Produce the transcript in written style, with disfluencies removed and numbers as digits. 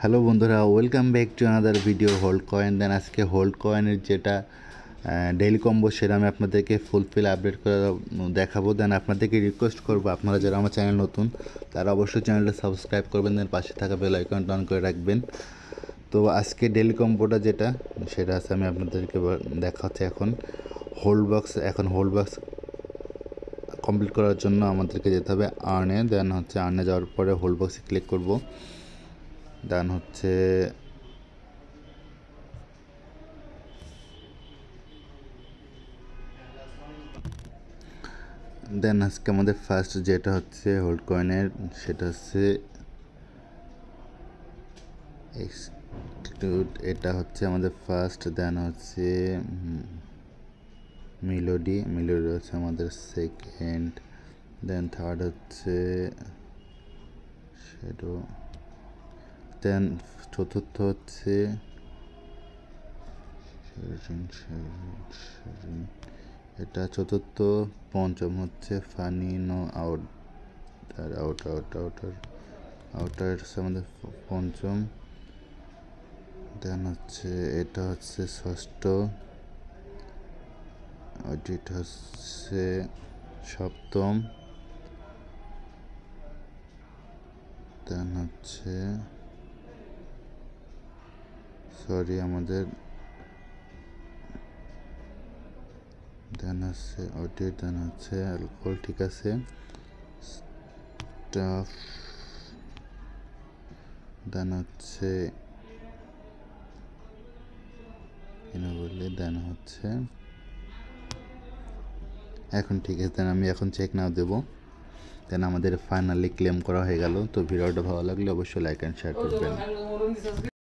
Hello বন্ধুরা, welcome back to another video hold coin. Then আজকে hold কয়েনের যেটা ডেইলি কম্বো সেটা আমি আপনাদেরকে ফুলফিল আপডেট করে দেখাবো। দেন আপনাদেরকে রিকোয়েস্ট করবো, আপনারা যারা আমার চ্যানেল নতুন তারা অবশ্যই চ্যানেলটা সাবস্ক্রাইব করবেন, দেন পাশে থাকা বেল আইকনটা অন করে রাখবেন। তো আজকে ডেইলি কম্বোটা যেটা সেটা আছে আমি আপনাদেরকে দেখাচ্ছি। এখন হোল্ড বক্স কমপ্লিট করার জন্য আমাদেরকে যেতে হবে আর্নে। দেন আর্নে যাওয়ার পরে হোল্ড বক্সে ক্লিক করব। দেন আজকে আমাদের ফার্স্ট যেটা হচ্ছে হোল্ড কয়েনের সেটা হচ্ছে এটা হচ্ছে আমাদের ফার্স্ট। দেন হচ্ছে মেলোডি হচ্ছে আমাদের সেকেন্ড। দেন থার্ড হচ্ছে শ্যাডো। দেন চতুর্থ হচ্ছে এটা চতুর্থ। পঞ্চম হচ্ছে ফানি নো আউটার হচ্ছে আমাদের পঞ্চম। দেন এটা হচ্ছে ষষ্ঠ, এটা হচ্ছে সপ্তম। দেন আমাদের দেন অ্যালকোহল, ঠিক আছে। স্টাফ। দেন দেন এখন ঠিক আছে। দেন আমি এখন চেক নাও দেবো। দেন আমাদের ফাইনালি ক্লেম করা হয়ে গেল। তো ভিডিওটা ভালো লাগলে অবশ্যই লাইক অ্যান্ড শেয়ার করবেন।